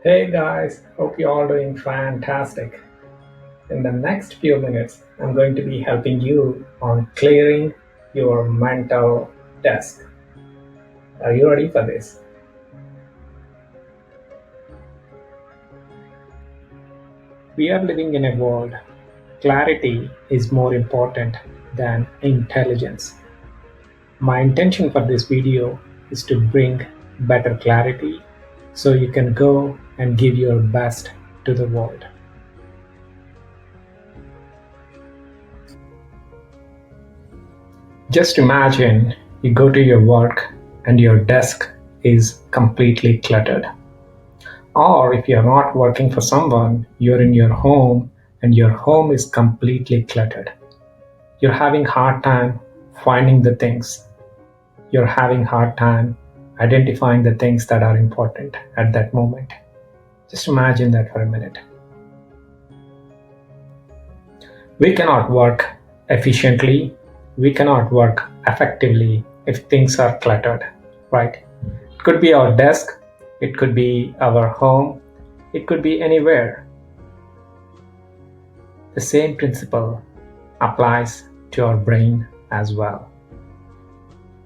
Hey guys, hope you're all doing fantastic. In the next few minutes, I'm going to be helping you on clearing your mental desk. Are you ready for this? We are living in a world. Clarity is more important than intelligence. My intention for this video is to bring better clarity so you can go and give your best to the world. Just imagine you go to your work and your desk is completely cluttered. Or if you're not working for someone, you're in your home and your home is completely cluttered. You're having hard time finding the things. You're having hard time identifying the things that are important at that moment. Just imagine that for a minute. We cannot work efficiently. We cannot work effectively if things are cluttered, right? It could be our desk, it could be our home, it could be anywhere. The same principle applies to our brain as well.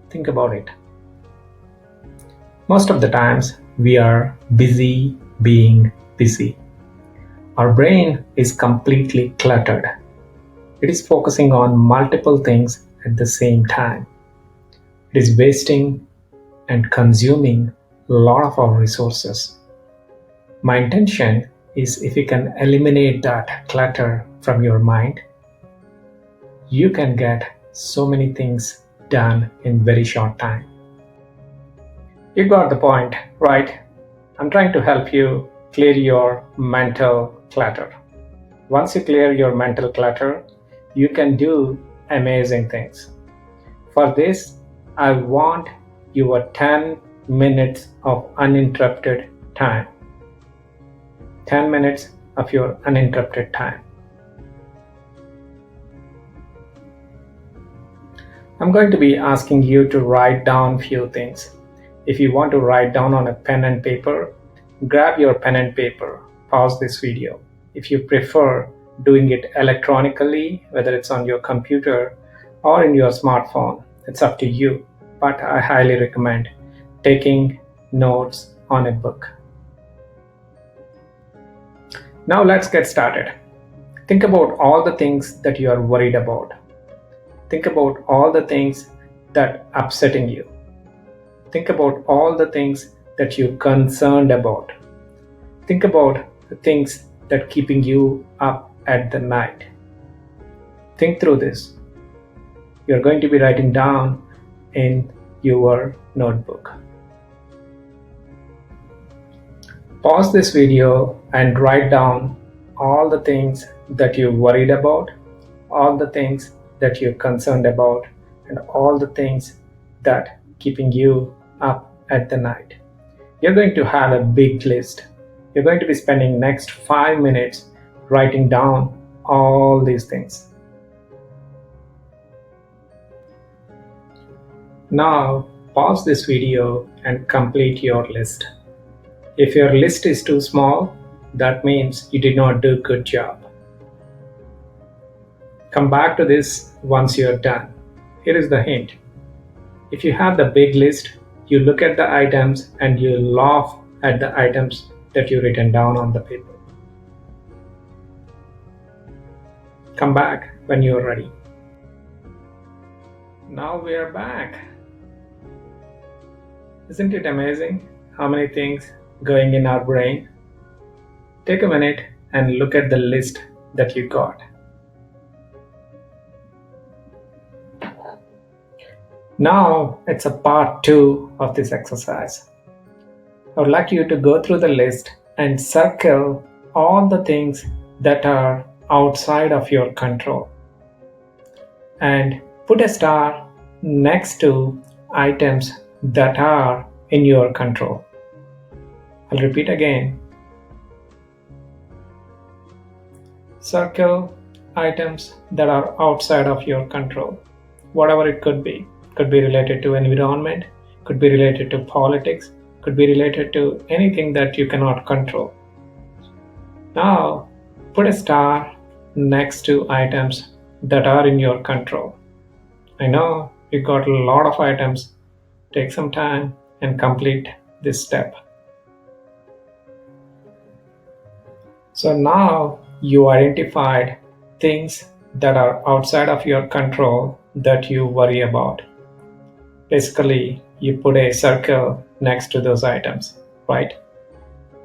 Think about it. Most of the times we are busy being busy. Our brain is completely cluttered. It is focusing on multiple things at the same time. It is wasting and consuming a lot of our resources. My intention is if you can eliminate that clutter from your mind, you can get so many things done in very short time. You got the point, right? I'm trying to help you clear your mental clutter. Once you clear your mental clutter, you can do amazing things. For this, I want your 10 minutes of uninterrupted time. 10 minutes of your uninterrupted time. I'm going to be asking you to write down few things. If you want to write down on a pen and paper, grab your pen and paper, pause this video. If you prefer doing it electronically, whether it's on your computer or in your smartphone, it's up to you. But I highly recommend taking notes on a book. Now let's get started. Think about all the things that you are worried about. Think about all the things that upsetting you. Think about all the things that you're concerned about. Think about the things that keeping you up at the night. Think through this. You're going to be writing down in your notebook. Pause this video and write down all the things that you're worried about, all the things that you're concerned about, and all the things that keeping you up at the night. You're going to have a big list. You're going to be spending next 5 minutes writing down all these things. Now pause this video and complete your list. If your list is too small, that means you did not do a good job. Come back to this once you're done. Here is the hint. If you have the big list, you look at the items and you laugh at the items that you written down on the paper. Come back when you're ready. Now we are back. Isn't it amazing how many things going in our brain? Take a minute and look at the list that you got. Now it's a part 2 of this exercise. I would like you to go through the list and circle all the things that are outside of your control and put a star next to items that are in your control. I'll repeat again. Circle items that are outside of your control, whatever it could be. Could be related to environment, could be related to politics, could be related to anything that you cannot control. Now, put a star next to items that are in your control. I know you got a lot of items. Take some time and complete this step. So now you identified things that are outside of your control that you worry about. Basically, you put a circle next to those items, right?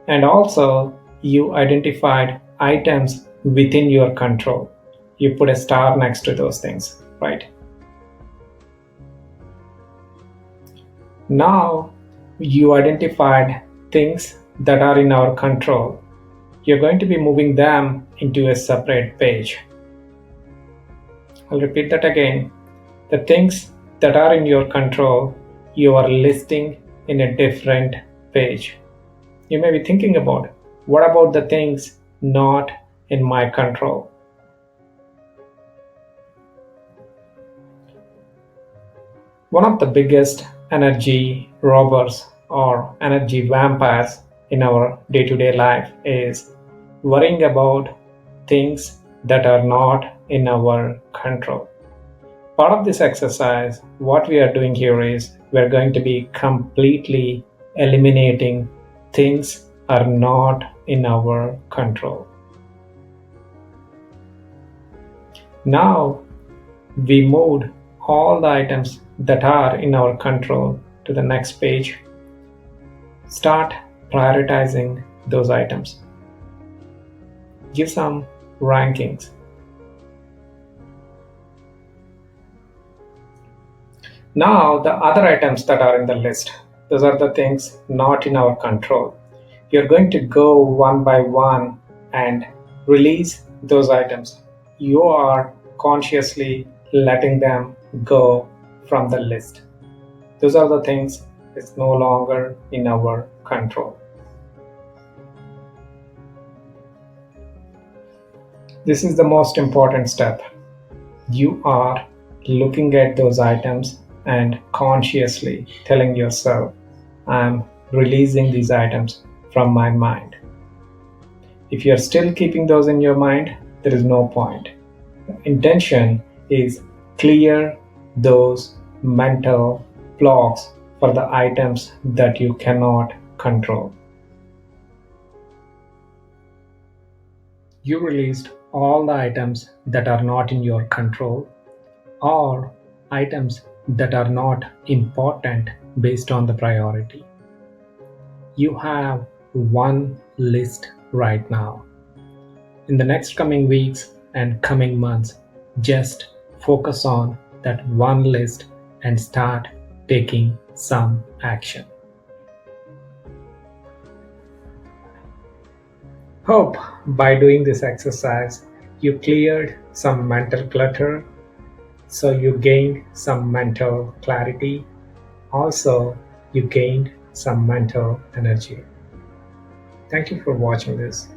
And also, you identified items within your control. You put a star next to those things, right? Now, you identified things that are in our control. You're going to be moving them into a separate page. I'll repeat that again. The things that are in your control, you are listing in a different page. You may be thinking about, what about the things not in my control? One of the biggest energy robbers or energy vampires in our day-to-day life is worrying about things that are not in our control. Part of this exercise, what we are doing here is we're going to be completely eliminating things are not in our control. Now we moved all the items that are in our control to the next page. Start prioritizing those items. Give some rankings. Now the other items that are in the list, those are the things not in our control. You're going to go one by one and release those items. You are consciously letting them go from the list. Those are the things that's no longer in our control. This is the most important step. You are looking at those items and consciously telling yourself, I'm releasing these items from my mind. If you're still keeping those in your mind, there is no point. The intention is clear those mental blocks for the items that you cannot control. You released all the items that are not in your control or items that are not important based on the priority. You have one list right now. In the next coming weeks and coming months, just focus on that one list and start taking some action. Hope by doing this exercise, you cleared some mental clutter, so you gained some mental clarity. Also, you gained some mental energy. Thank you for watching this.